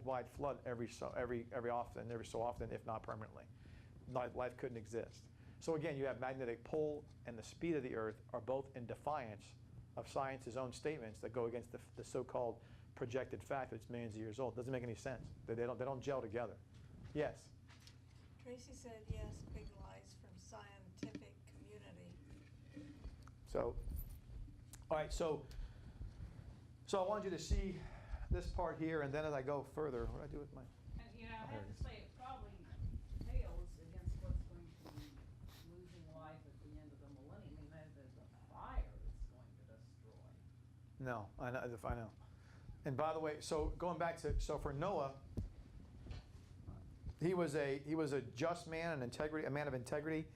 worldwide flood every so often, if not permanently. Life couldn't exist. So again, you have magnetic pull and the speed of the Earth are both in defiance of science's own statements that go against the so-called projected fact that it's millions of years old. Doesn't make any sense. They don't gel together. Yes? Tracy said yes, big lies from scientific community. So, all right, so I wanted you to see this part here, and then as I go further, what do I do with my... And, you know, I have to say, it probably pales against what's going to be losing life at the end of the millennium. I mean, there's a fire that's going to destroy. No, I know. And by the way, so going back to, so for Noah, he was a just man, a man of integrity,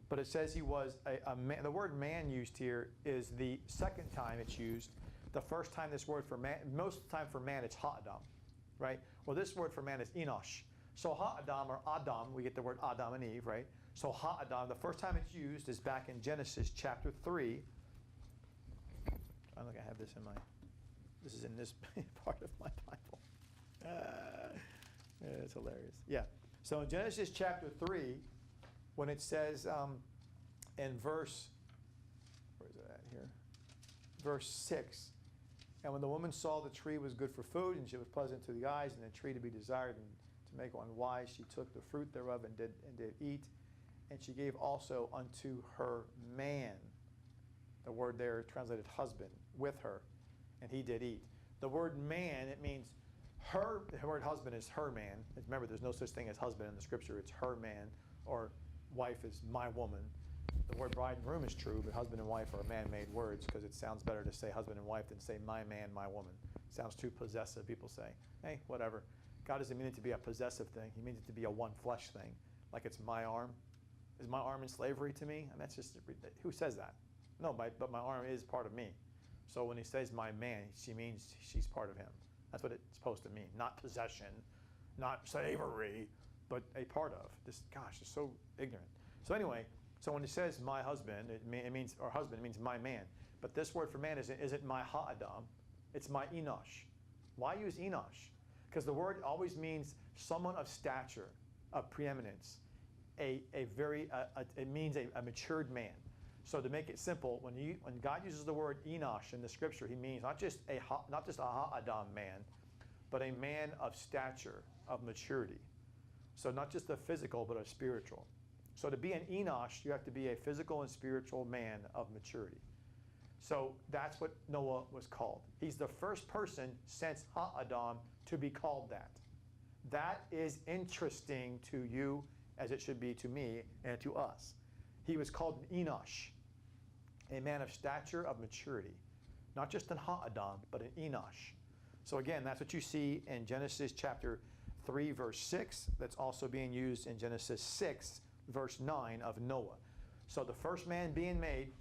but it says he was a man. The word man used here is the second time it's used. The first time this word for man, most of the time for man, it's ha-adam, right? Well, this word for man is enosh. So ha-adam or Adam, we get the word Adam and Eve, right? So ha-adam, the first time it's used is back in Genesis chapter 3. I don't think I have this in my, this is in this part of my Bible. It's hilarious. Yeah. So in Genesis chapter 3, when it says in verse, where is it at here? Verse 6. And when the woman saw the tree was good for food, and she was pleasant to the eyes, and the tree to be desired, and to make one wise, she took the fruit thereof and did eat. And she gave also unto her man. The word there translated husband, with her, and he did eat. The word man, it means her. The word husband is her man. Remember, there's no such thing as husband in the scripture. It's her man, or wife is my woman. The word bride and groom is true, but husband and wife are man-made words because it sounds better to say husband and wife than say my man, my woman. It sounds too possessive. People say, hey, whatever. God doesn't mean it to be a possessive thing. He means it to be a one flesh thing, like it's my arm. Is my arm in slavery to me? I mean, that's just, who says that? No, but my arm is part of me. So when he says my man, she means she's part of him. That's what it's supposed to mean. Not possession, not slavery, but a part of. This, gosh, it's so ignorant. So anyway, so when it says my husband, it means, or husband, it means my man. But this word for man isn't my ha-adam, it's my enosh. Why use enosh? Because the word always means someone of stature, of preeminence. It means a matured man. So to make it simple, when God uses the word enosh in the scripture, he means not just a ha-adam man, but a man of stature, of maturity. So not just a physical, but a spiritual. So to be an enosh, you have to be a physical and spiritual man of maturity. So that's what Noah was called. He's the first person since ha-adam to be called that. That is interesting to you as it should be to me and to us. He was called an enosh, a man of stature, of maturity. Not just an ha-adam, but an enosh. So again, that's what you see in Genesis chapter 3, verse 6. That's also being used in Genesis 6, verse 9 of Noah. So the first man being made,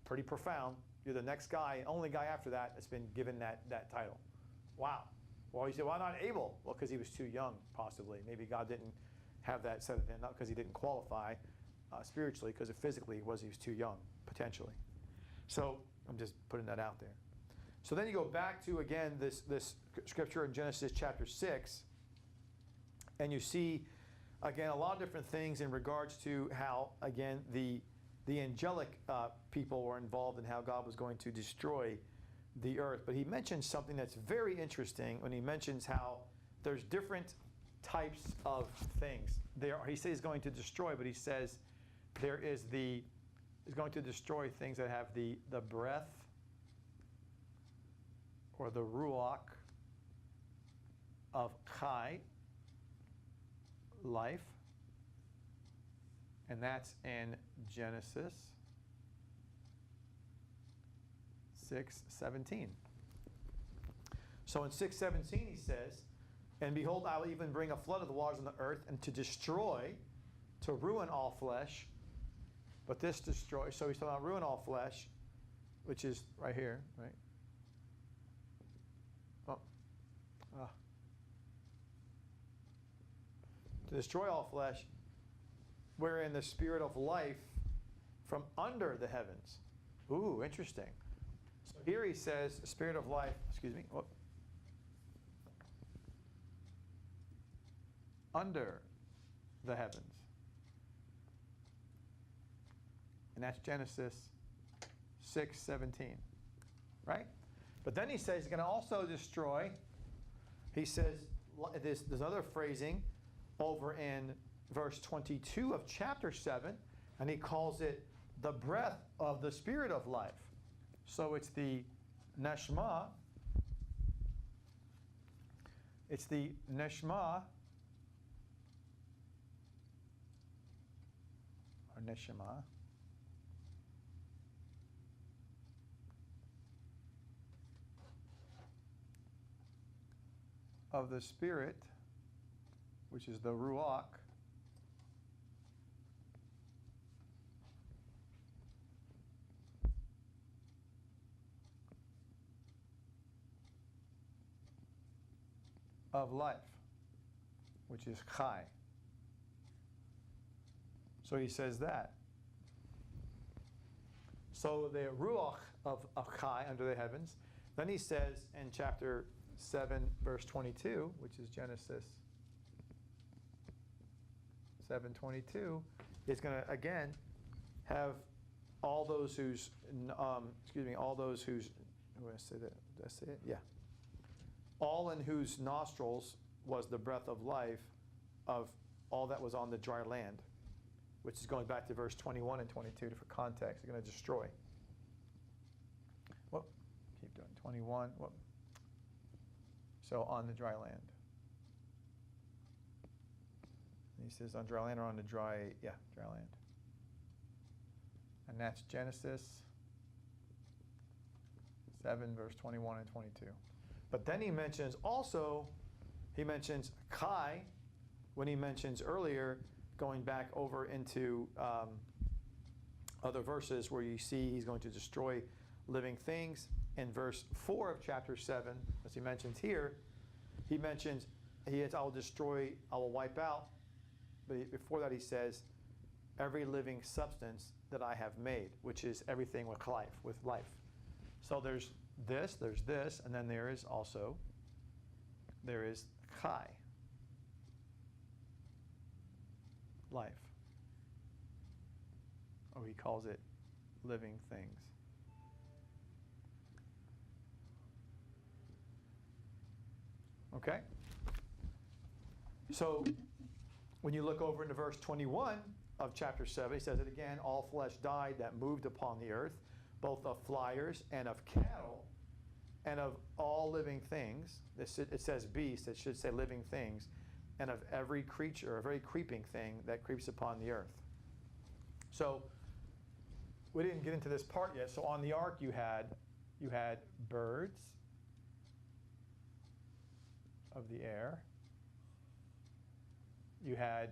pretty profound. You're the next guy, only guy after that that's been given that title. Wow. Well, you say, why not Abel? Well, because he was too young, possibly. Maybe God didn't have that set of him, not because he didn't qualify spiritually, because physically he was too young, potentially. So I'm just putting that out there. So then you go back to, again, this scripture in Genesis chapter 6, and you see, again, a lot of different things in regards to how, again, the angelic people were involved in how God was going to destroy the earth. But he mentions something that's very interesting when he mentions how there's different types of things. He says he's going to destroy, but he says he's going to destroy things that have the breath or the ruach of chai, life. And that's in Genesis 6:17. So in 6:17 he says, and behold, I will even bring a flood of the waters on the earth, and to destroy, to ruin all flesh. But this destroy, so he's talking about ruin all flesh, which is right here, right? To destroy all flesh, wherein the spirit of life from under the heavens. Ooh, interesting. So here he says, spirit of life, excuse me. Whoop. under the heavens. And that's Genesis 6:17, right? But then he says he's going to also destroy. He says there's other phrasing over in verse 22 of chapter 7, and he calls it the breath of the Spirit of life. So it's the neshama. It's the neshama, or neshama, of the Spirit, which is the ruach, of life, which is chai. So he says that. So the ruach of chai under the heavens. Then he says in chapter 7, verse 22, which is Genesis 7:22, is going to again have all those whose, all those whose, did I say that? Did I say it? Yeah. All in whose nostrils was the breath of life of all that was on the dry land, which is going back to verse 21 and 22 for context. They're going to destroy. Whoop, keep doing 21. Whoop. So on the dry land. And he says on dry land or on the dry land. And that's Genesis 7, verse 21 and 22. But then he mentions Kai, when he mentions earlier, going back over into other verses where you see he's going to destroy living things. In verse 4 of chapter 7, as he mentions here, he mentions, I will destroy, I will wipe out. But before that he says, every living substance that I have made, which is everything with life. So there's this, and then there is Chai, life. Or he calls it living things. Okay? So when you look over into verse 21 of chapter 7, he says it again, all flesh died that moved upon the earth, both of flyers and of cattle, and of all living things. It says beast, it should say living things, and of every creature, every creeping thing that creeps upon the earth. So we didn't get into this part yet. So on the ark you had birds of the air. You had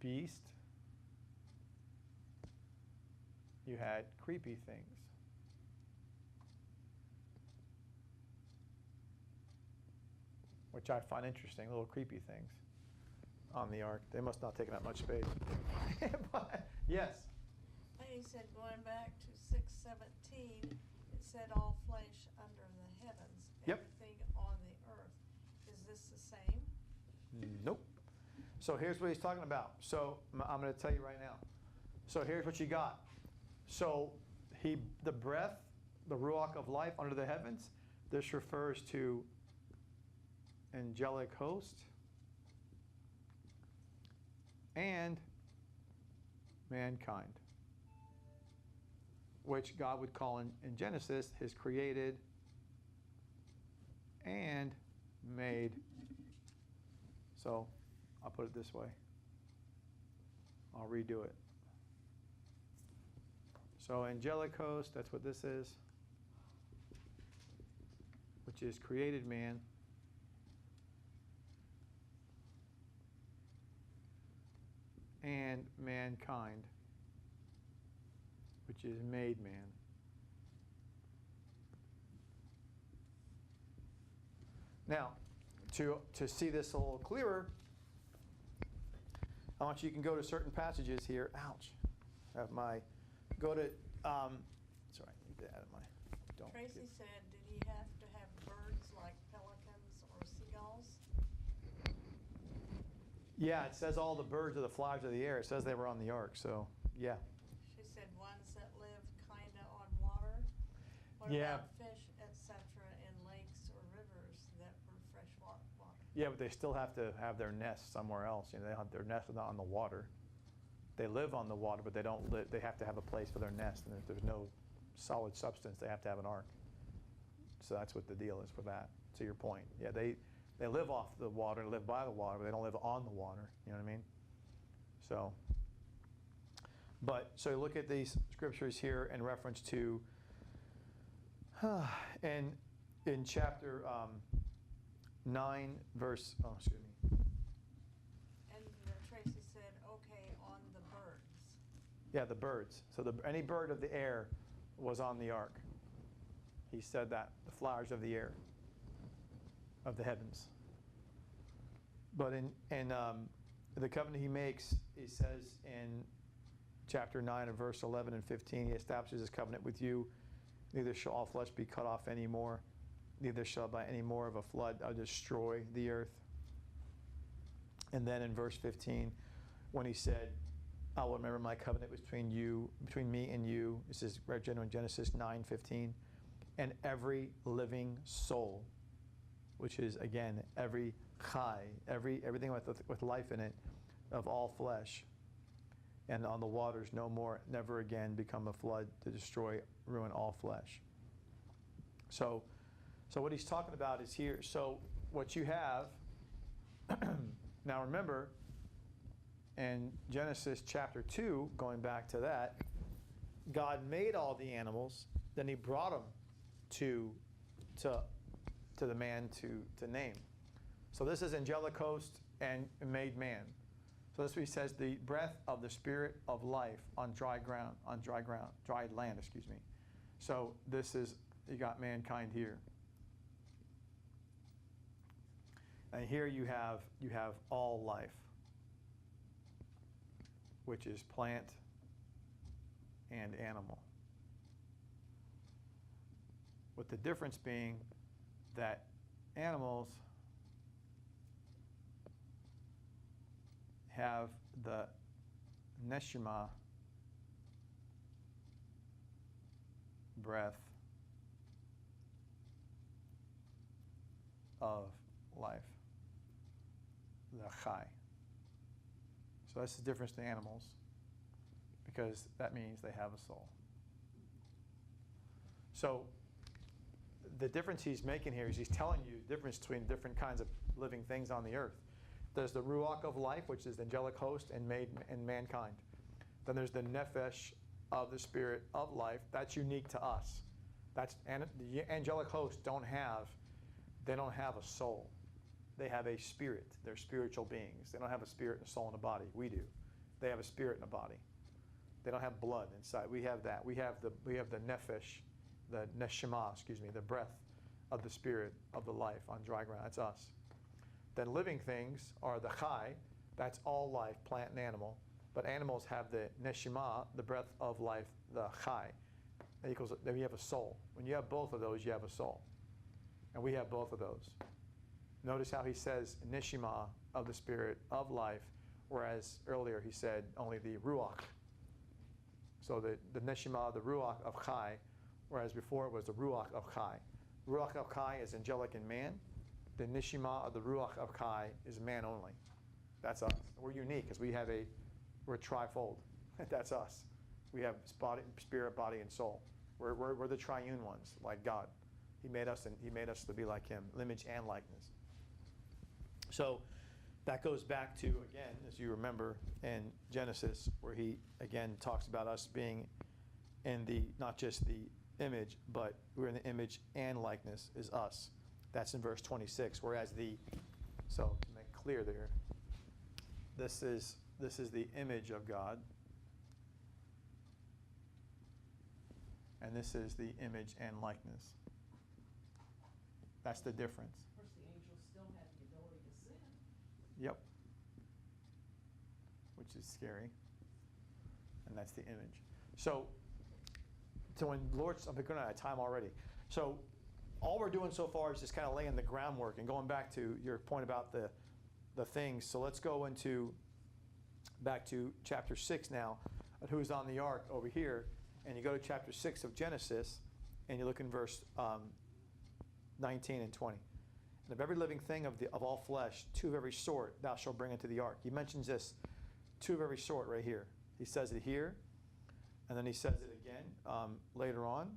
beast. You had creepy things. Which I find interesting, little creepy things on the ark. They must not take that much space. But, yes? And he said, going back to 6:17, it said all flesh under the heavens, Yep. everything on the earth. Is this the same? Nope. So here's what he's talking about. So I'm going to tell you right now. So here's what you got. So the breath, the ruach of life under the heavens, this refers to angelic host and mankind, which God would call in Genesis his created and made. So I'll put it this way. I'll redo it. So angelic host, that's what this is, which is created man. And mankind, which is made man. Now, to see this a little clearer, I want you can go to certain passages here. Ouch. Go to, sorry, I need to add my, Tracy said, did he have to have birds like pelicans or seagulls? Yeah, it says all the birds of the flies of the air. It says they were on the ark, so, yeah. She said ones that live kinda on water. What Yeah. about fish, et cetera, in lakes or rivers that were fresh water? Yeah, but they still have to have their nest somewhere else. You know, they have their nest not on the water. They live on the water, but they don't live. They have to have a place for their nest, and if there's no solid substance, they have to have an ark. So that's what the deal is for that. To your point, yeah, they live off the water, live by the water, but they don't live on the water. You know what I mean? So, so look at these scriptures here in reference to, and in chapter 9, verse. Oh, excuse me. And Tracy said, okay, on the birds. Yeah, the birds. So any bird of the air was on the ark. He said that, the flowers of the air, of the heavens. But in the covenant he makes, he says in chapter 9 and verse 11 and 15, he establishes his covenant with you. Neither shall all flesh be cut off anymore. Neither shall by any more of a flood destroy the earth. And then in verse 15, when he said, I will remember my covenant between me and you. This is in Genesis 9:15. And every living soul, which is, again, every chai, everything with life in it, of all flesh. And on the waters no more, never again become a flood to destroy, ruin all flesh. So what he's talking about is here. So what you have, now remember, in Genesis chapter 2, going back to that, God made all the animals, then he brought them to the man to name. So this is angelic host and made man. So this is what he says, the breath of the spirit of life on dry land, excuse me. So this is, you got mankind here. And here you have all life, which is plant and animal. With the difference being that animals have the neshama, breath of life, the chai. So that's the difference to animals, because that means they have a soul. So the difference he's making here is he's telling you the difference between different kinds of living things on the earth. There's the ruach of life, which is the angelic host and mankind. Then there's the nefesh of the spirit of life. That's unique to us. And the angelic hosts don't have a soul. They have a spirit. They're spiritual beings. They don't have a spirit and a soul and a body. We do. They have a spirit and a body. They don't have blood inside. We have that. We have the nefesh, the neshama, the breath of the spirit of the life on dry ground. That's us. Then living things are the chai. That's all life, plant and animal. But animals have the neshama, the breath of life, the chai. That equals, then you have a soul. When you have both of those, you have a soul. And we have both of those. Notice how he says neshama of the spirit of life, whereas earlier he said only the ruach. So the neshama, the ruach of chai, whereas before it was the ruach of chai. Ruach of chai is angelic in man. The neshama of the ruach of chai is man only. That's us. We're unique because we're trifold. That's us. We have spirit, body, and soul. We're the triune ones, like God. He made us, and he made us to be like him, image and likeness. So that goes back to, again, as you remember, in Genesis, where he again talks about us being in the, not just the image, but we're in the image and likeness is us. That's in verse 26. Whereas so to make clear there, this is the image of God, and this is the image and likeness. That's the difference. Of course, the angels still have the ability to sin. Yep. Which is scary. And that's the image. So when Lord's, I'm going out of time already. So all we're doing so far is just kind of laying the groundwork and going back to your point about the the things. So let's go back to chapter 6 now, at who's on the ark over here. And you go to chapter 6 of Genesis, and you look in verse 19 and 20. And of every living thing of all flesh, 2 of every sort thou shalt bring into the ark. He mentions this, 2 of every sort right here. He says it here, and then he says it again later on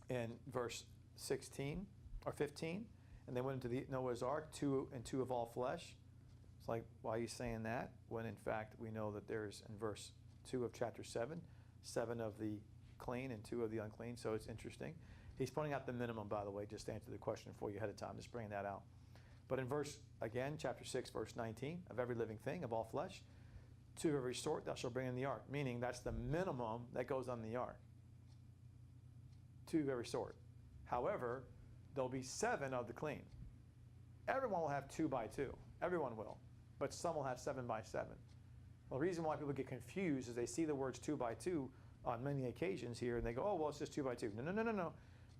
in verse 16 or 15. And they went into the Noah's ark, 2 and 2 of all flesh. It's like, why are you saying that? When in fact we know that there's in verse 2 of chapter 7, 7 of the clean and 2 of the unclean. So it's interesting. He's pointing out the minimum, by the way, just to answer the question for you ahead of time, just bringing that out. But in chapter 6, verse 19, of every living thing, of all flesh, 2 of every sort thou shalt bring in the ark. Meaning that's the minimum that goes on the ark. 2 of every sort. However, there'll be 7 of the clean. Everyone will have 2 by 2. Everyone will. But some will have 7 by 7. Well, the reason why people get confused is they see the words 2 by 2 on many occasions here, and they go, oh, well, it's just 2 by 2. No.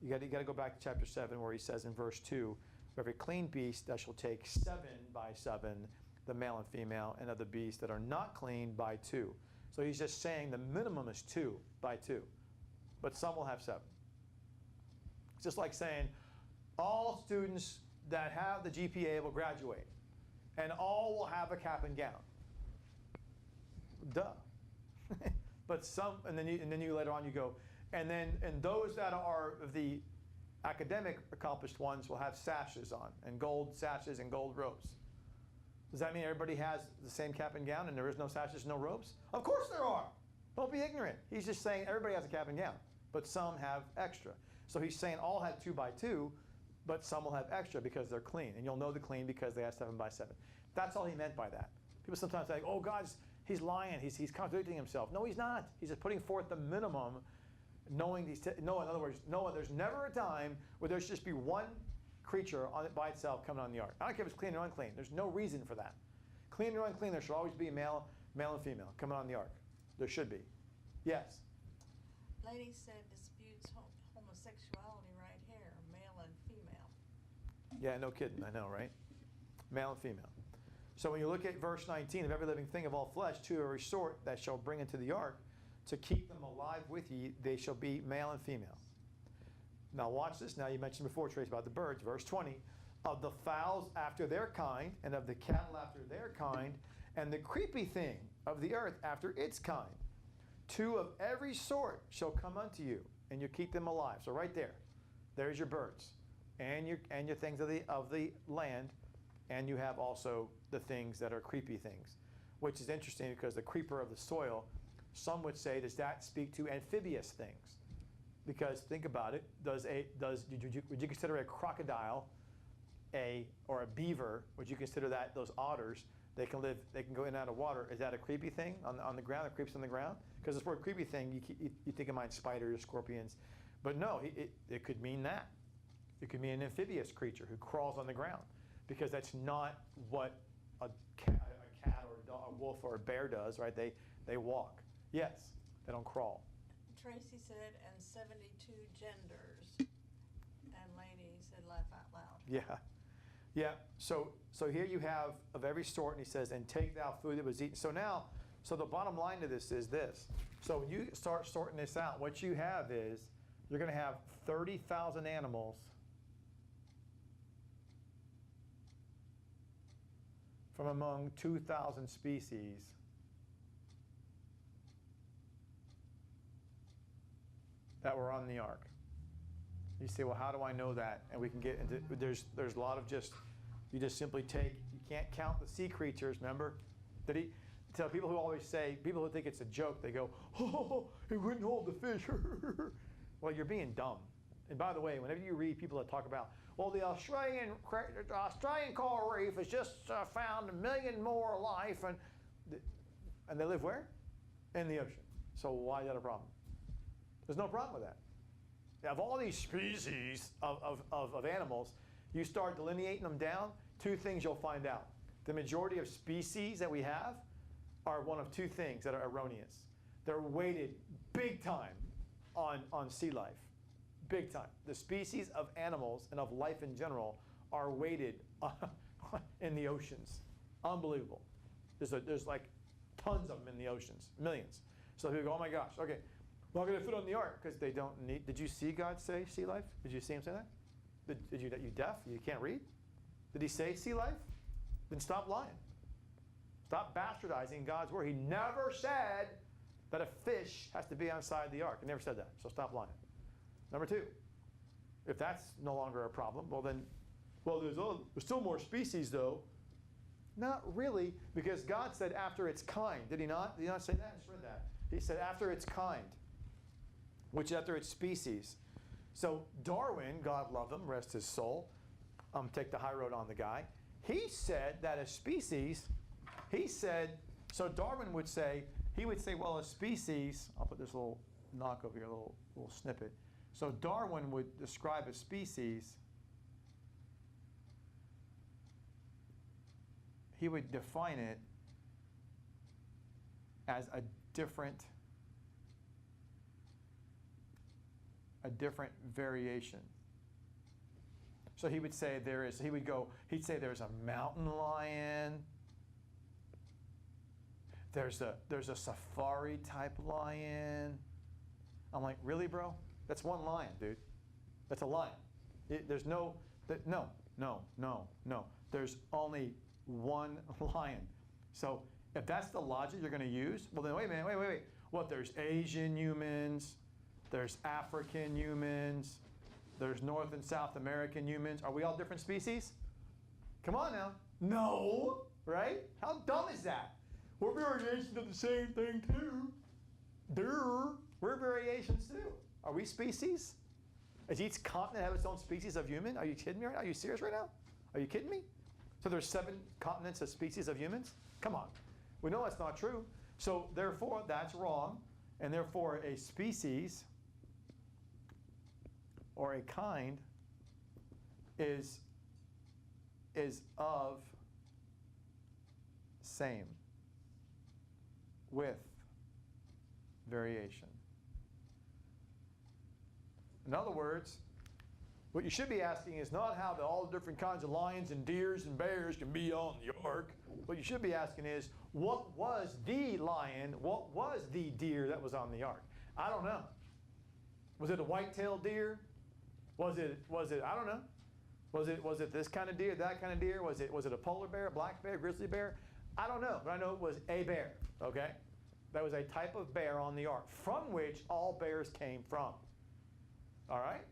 You got to go back to chapter 7 where he says in verse 2, for every clean beast thou shalt take 7 by 7, the male and female, and of the beasts that are not clean by 2. So he's just saying the minimum is 2 by 2, but some will have 7. It's just like saying all students that have the GPA will graduate, and all will have a cap and gown. Duh. But some, and then you later on you go, and those that are the academic accomplished ones will have sashes on, and gold sashes and gold robes. Does that mean everybody has the same cap and gown and there is no sashes, no robes? Of course there are. Don't be ignorant. He's just saying everybody has a cap and gown, but some have extra. So he's saying all have 2 by 2, but some will have extra because they're clean. And you'll know the clean because they have 7 by 7. That's all he meant by that. People sometimes say, oh, he's lying. He's contradicting himself. No, he's not. He's just putting forth the minimum, knowing in other words, Noah, there's never a time where there's just be one creature on it by itself coming on the ark. I don't care if it's clean or unclean. There's no reason for that. Clean or unclean, there should always be a male and female coming on the ark. There should be. Yes? Lady said disputes homosexuality right here, male and female. Yeah, no kidding. I know, right? Male and female. So when you look at verse 19, of every living thing of all flesh, 2 of every sort that shall bring into the ark, to keep them alive with ye, they shall be male and female. Now watch this. Now you mentioned before, Trace, about the birds. Verse 20, of the fowls after their kind, and of the cattle after their kind, and the creepy thing of the earth after its kind. 2 of every sort shall come unto you, and you keep them alive. So right there, there's your birds, and your things of the land, and you have also the things that are creepy things, which is interesting because the creeper of the soil, some would say, does that speak to amphibious things? Because think about it, would you consider a crocodile or a beaver, would you consider that those otters, they can go in and out of water, is that a creepy thing on the ground, that creeps on the ground? Because this word creepy thing, you think of mind spiders, scorpions, but no, it could mean that. It could mean an amphibious creature who crawls on the ground, because that's not what a cat or a dog, a wolf or a bear does, right? They walk. Yes, they don't crawl. Tracy said, and 72 genders. And Lady said, laugh out loud. Yeah. So here you have of every sort, and he says, and take thou food that was eaten. So the bottom line to this is this. So when you start sorting this out, what you have is, you're going to have 30,000 animals from among 2,000 species. That were on the ark. You say, well, how do I know that? And we can get into, there's a lot of you just simply take, you can't count the sea creatures, remember? Tell people who always say, people who think it's a joke, they go, oh, he wouldn't hold the fish. Well, you're being dumb. And by the way, whenever you read people that talk about, well, the Australian coral reef has just found 1 million more life, and they live where? In the ocean. So why is that a problem? There's no problem with that. Of all these species of animals, you start delineating them down, 2 things you'll find out. The majority of species that we have are one of 2 things that are erroneous. They're weighted big time on sea life. Big time. The species of animals and of life in general are weighted in the oceans. Unbelievable. There's like tons of them in the oceans, millions. So people go, oh my gosh, okay, well, I'm going to fit on the ark because they don't need. Did you see God say sea life? Did you see him say that? Did you deaf? You can't read? Did he say sea life? Then stop lying. Stop bastardizing God's word. He never said that a fish has to be outside the ark. He never said that. So stop lying. Number two, if that's no longer a problem, there's still more species though. Not really, because God said after its kind. Did he not? Did he not say that? I just read that. He said after its kind, which is after its species. So Darwin, God love him, rest his soul, take the high road on the guy. He said that a species, so Darwin would say, well, a species, I'll put this little knock over here, a little snippet. So Darwin would describe a species, he would define it as a different variation. So he would say he'd say there's a mountain lion, there's a safari type lion. I'm like, really, bro? That's one lion, dude. That's a lion. There's no. There's only one lion. So if that's the logic you're going to use, well then wait a minute, wait. What, there's Asian humans, there's African humans, there's North and South American humans. Are we all different species? Come on now. No, right? How dumb is that? We're variations of the same thing too. Duh. We're variations too. Are we species? Does each continent have its own species of human? Are you kidding me right now? Are you serious right now? Are you kidding me? So there's 7 continents of species of humans? Come on. We know that's not true. So therefore, that's wrong. And therefore, a species or a kind is of same with variation. In other words, what you should be asking is not how all the different kinds of lions and deers and bears can be on the ark. What you should be asking is, what was the lion, what was the deer that was on the ark? I don't know. Was it a white-tailed deer? Was it, I don't know. Was it this kind of deer, that kind of deer? Was it a polar bear, a black bear, grizzly bear? I don't know, but I know it was a bear, okay? That was a type of bear on the ark, from which all bears came from. All right?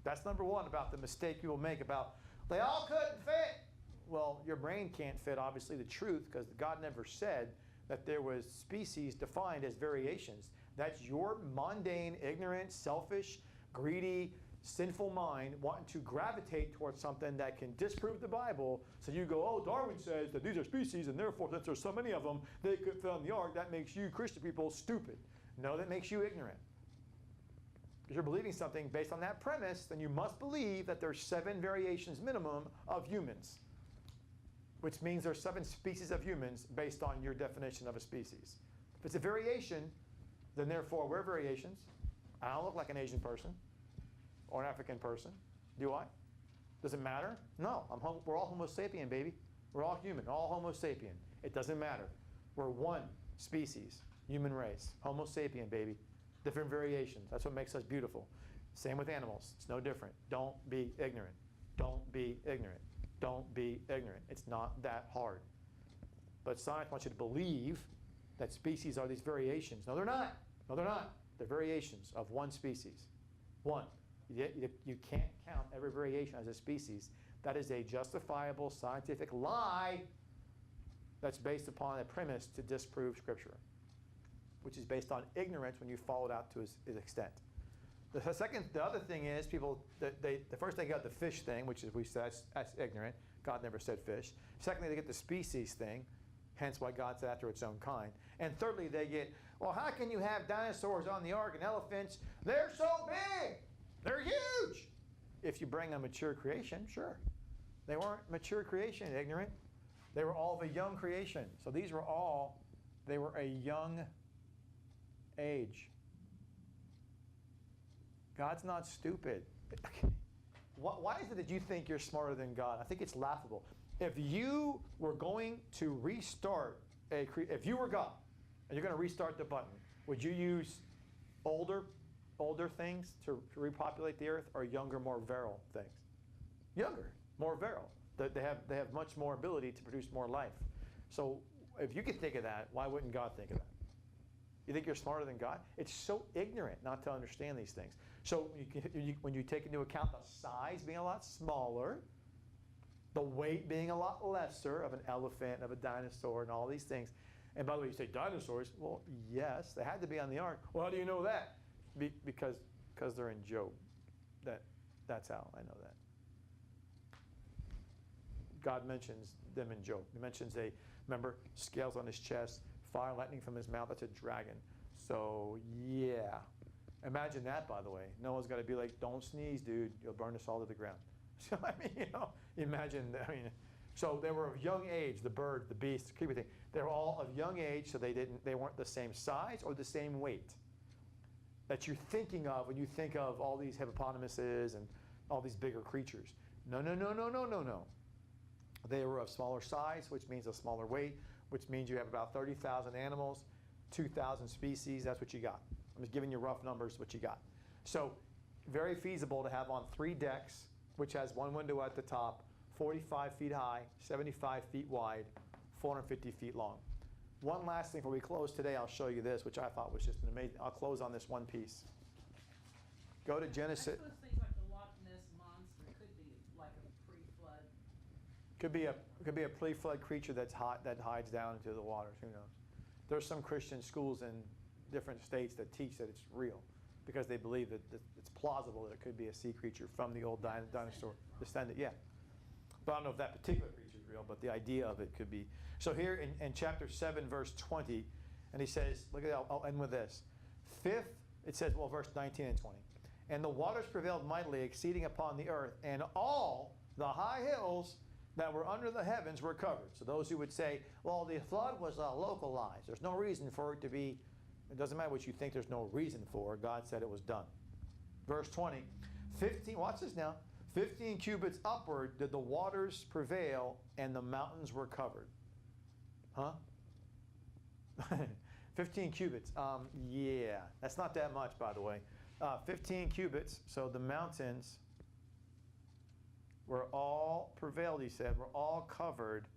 That's number one about the mistake you will make about, they all couldn't fit. Well, your brain can't fit, obviously, the truth, because God never said that there was species defined as variations. That's your mundane, ignorant, selfish, greedy, sinful mind wanting to gravitate towards something that can disprove the Bible. So you go, oh, Darwin says that these are species, and therefore, since there's so many of them, they could fit on the ark. That makes you Christian people stupid. No, that makes you ignorant. Because you're believing something based on that premise, then you must believe that there's 7 variations minimum of humans, which means there's 7 species of humans based on your definition of a species. If it's a variation, then therefore we're variations. I don't look like an Asian person or an African person. Do I? Does it matter? No. We're all Homo sapien, baby. We're all human, all Homo sapien. It doesn't matter. We're one species, human race. Homo sapien, baby. Different variations. That's what makes us beautiful. Same with animals. It's no different. Don't be ignorant. Don't be ignorant. Don't be ignorant. It's not that hard. But science wants you to believe that species are these variations. No, they're not. No, they're not. They're variations of one species. One. You can't count every variation as a species. That is a justifiable scientific lie that's based upon a premise to disprove Scripture, which is based on ignorance when you follow it out to its extent. The other thing is people, the first they got the fish thing, which is we said that's ignorant. God never said fish. Secondly, they get the species thing, hence why God said after its own kind. And thirdly, they get, well, how can you have dinosaurs on the ark and elephants? They're so big. They're huge. If you bring a mature creation, sure. They weren't mature creation, ignorant. They were all of a young creation. So these were all, they were a young age. God's not stupid. Why is it that you think you're smarter than God? I think it's laughable. If you were going to restart if you were God, and you're going to restart the button, would you use older things to repopulate the earth, or younger, more virile things? Younger, more virile. They have much more ability to produce more life. So if you could think of that, why wouldn't God think of that? You think you're smarter than God? It's so ignorant not to understand these things. So when you take into account the size being a lot smaller, the weight being a lot lesser of an elephant, of a dinosaur, and all these things. And by the way, you say dinosaurs. Well, yes, they had to be on the ark. Well, how do you know that? Because they're in Job. That's how I know that. God mentions them in Job. He mentions remember, scales on his chest, fire, lightning from his mouth. That's a dragon. So, yeah. Imagine that, by the way. Noah's got to be like, don't sneeze, dude. You'll burn us all to the ground. So, I mean, imagine, so they were of young age, the bird, the beast, the creepy thing. They were all of young age, so they weren't the same size or the same weight that you're thinking of when you think of all these hippopotamuses and all these bigger creatures. No. They were of smaller size, which means a smaller weight, which means you have about 30,000 animals, 2,000 species. That's what you got. I'm just giving you rough numbers, what you got. So very feasible to have on 3 decks, which has one window at the top, 45 feet high, 75 feet wide, 450 feet long. One last thing before we close today, I'll show you this, which I thought was just an amazing. I'll close on this one piece. Go to Genesis. I suppose things like the Loch Ness Monster could be like a pre-flood. Could be a pre-flood creature that hides down into the waters. Who knows? There's some Christian schools in different states that teach that it's real, because they believe that it's plausible that it could be a sea creature from the old dinosaur descendant. Yeah, but I don't know if that particular creature is real, but the idea of it could be. So here in chapter 7, verse 20, and he says, look at that, I'll end with this. It says, well, verse 19 and 20. And the waters prevailed mightily, exceeding upon the earth, and all the high hills that were under the heavens were covered. So those who would say, well, the flood was localized. There's no reason for it to be. It doesn't matter what you think there's no reason for. God said it was done. Verse 20, 15, watch this now. 15 cubits upward did the waters prevail, and the mountains were covered. Huh? 15 cubits. Yeah, that's not that much, by the way. 15 cubits, so the mountains were all prevailed, he said, were all covered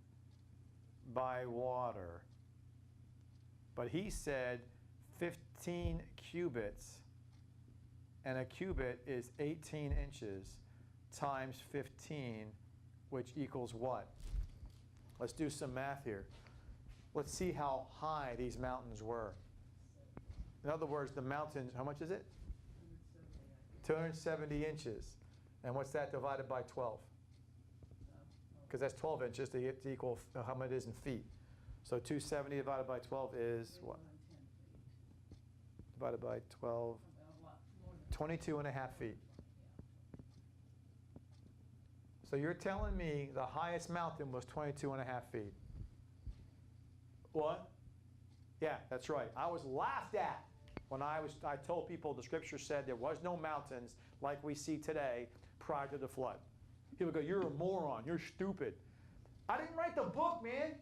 by water. But he said 15 cubits, and a cubit is 18 inches times 15, which equals what? Let's do some math here. Let's see how high these mountains were. In other words, the mountains, how much is it? 270 inches. And what's that divided by 12? Because that's 12 inches to equal how much it is in feet. So 270 divided by 12 is what? Divided by 12, 22 and a half feet. So you're telling me the highest mountain was 22 and a half feet. What? Yeah, that's right. I was laughed at when I told people the scripture said there was no mountains like we see today prior to the flood. People go, you're a moron, you're stupid. I didn't write the book, man.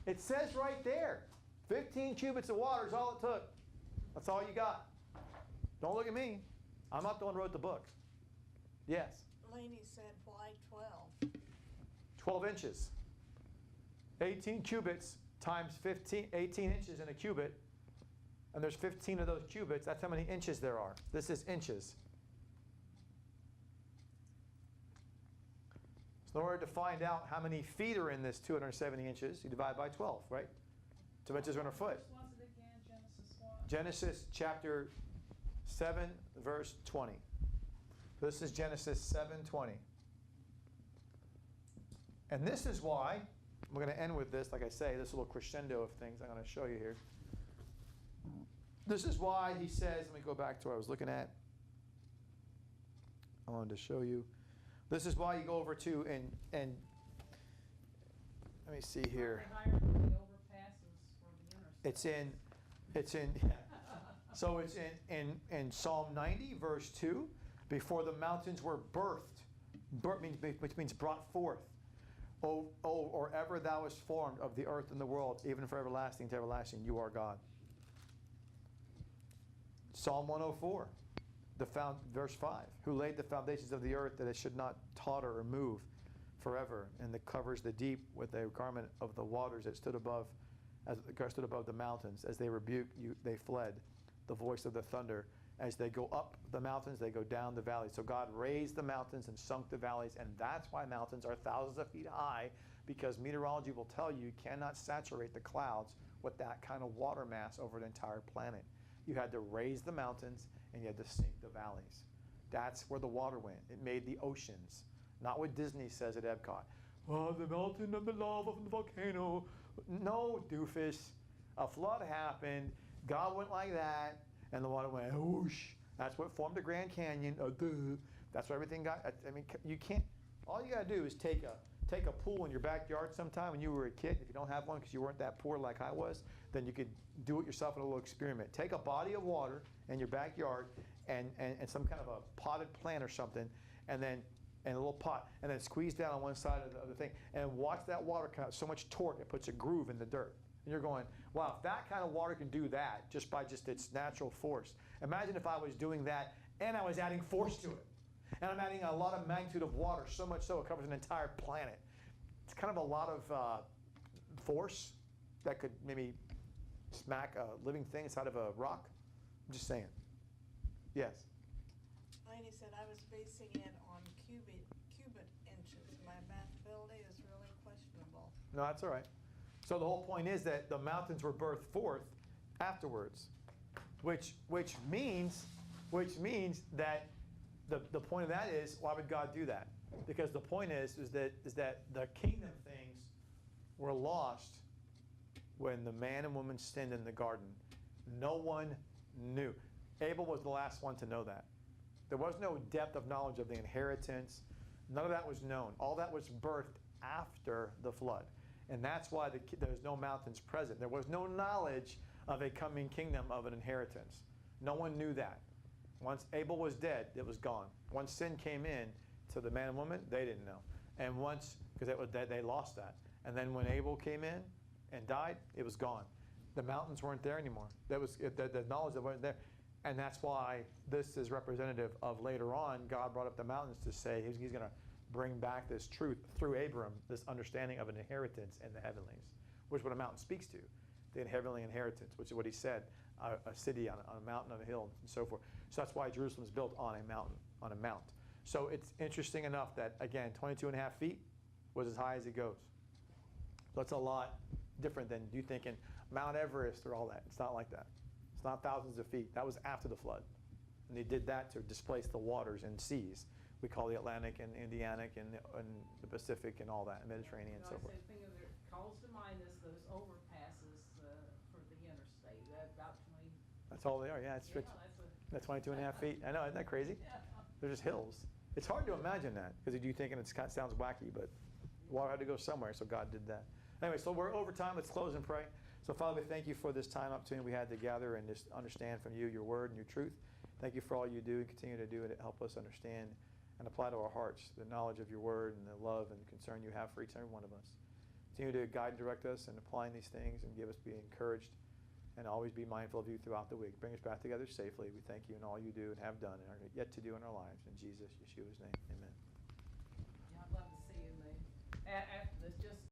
It says right there, 15 cubits of water is all it took. That's all you got. Don't look at me. I'm not the one who wrote the book. Yes? Laney said, why 12? 12 inches. 18 cubits times 18 inches in a cubit, and there's 15 of those cubits. That's how many inches there are. This is inches. So in order to find out how many feet are in this 270 inches, you divide by 12, right? 2 inches are in a foot. What was it again? Genesis what? Genesis chapter 7, verse 20. This is Genesis 7:20. And this is why, we're going to end with this, like I say, this little crescendo of things I'm going to show you here. This is why he says, let me go back to what I was looking at. I wanted to show you. This is why you go over to, and let me see here. Higher than the overpasses for the interstate. So it's in Psalm 90, verse 2, before the mountains were birthed, which means brought forth. or ever thou wast formed of the earth and the world, even from everlasting to everlasting, you are God. Psalm 104, verse 5, who laid the foundations of the earth that it should not totter or move forever, and that covers the deep with a garment of the waters that stood above the mountains. As they rebuked you, they fled. The voice of the thunder. As they go up the mountains, they go down the valleys. So God raised the mountains and sunk the valleys, and that's why mountains are thousands of feet high, because meteorology will tell you cannot saturate the clouds with that kind of water mass over an entire planet. You had to raise the mountains, and you had to sink the valleys. That's where the water went. It made the oceans. Not what Disney says at Epcot. Oh, the melting of the lava from the volcano. No, doofus. A flood happened. God went like that, and the water went whoosh. That's what formed the Grand Canyon. That's where everything got. I mean, you can't. All you got to do is take a pool in your backyard sometime when you were a kid. If you don't have one because you weren't that poor like I was, then you could do it yourself in a little experiment. Take a body of water in your backyard and some kind of a potted plant or something, and a little pot, and then squeeze down on one side of the thing, and watch that water come out. So much torque, it puts a groove in the dirt. And you're going, wow, if that kind of water can do that just by its natural force. Imagine if I was doing that and I was adding force to it. And I'm adding a lot of magnitude of water, so much so it covers an entire planet. It's kind of a lot of force that could maybe smack a living thing inside of a rock. I'm just saying. Yes? Laney said I was basing it on cubit inches. My math ability is really questionable. No, that's all right. So the whole point is that the mountains were birthed forth afterwards, which means that the point of that is, why would God do that? Because the point is that the kingdom things were lost when the man and woman sinned in the garden. No one knew. Abel was the last one to know that. There was no depth of knowledge of the inheritance. None of that was known. All that was birthed after the flood. And that's why there's no mountains present. There was no knowledge of a coming kingdom of an inheritance. No one knew that. Once Abel was dead, it was gone. Once sin came in to the man and woman, they didn't know. And once, because they lost that. And then when Abel came in and died, it was gone. The mountains weren't there anymore. That was the knowledge that wasn't there. And that's why this is representative of later on, God brought up the mountains to say he's going to bring back this truth through Abram, this understanding of an inheritance in the heavenlies, which is what a mountain speaks to, the heavenly inheritance, which is what he said, a city on a mountain, on a hill, and so forth. So that's why Jerusalem is built on a mountain, on a mount. So it's interesting enough that, again, 22 and a half feet was as high as it goes. So it's a lot different than you thinking Mount Everest or all that. It's not like that. It's not thousands of feet. That was after the flood. And they did that to displace the waters and seas. We call the Atlantic and Indianic and the Pacific and all that, Mediterranean and so forth. Thing of it calls to mind is those overpasses for the interstate. About 20. That's all they are. Yeah, that's 22 and a half feet. I know, isn't that crazy? Yeah. They're just hills. It's hard to imagine that because you thinking it sounds wacky, but water had to go somewhere, so God did that. Anyway, so we're over time. Let's close and pray. So, Father, we thank you for this time opportunity we had to gather and just understand from you your word and your truth. Thank you for all you do and continue to do and help us understand and apply to our hearts the knowledge of your word and the love and concern you have for each and every one of us. Continue to guide and direct us in applying these things and give us be encouraged and always be mindful of you throughout the week. Bring us back together safely. We thank you in all you do and have done and are yet to do in our lives. In Jesus, Yeshua's name, amen. Yeah, I'd love to see you after this. Just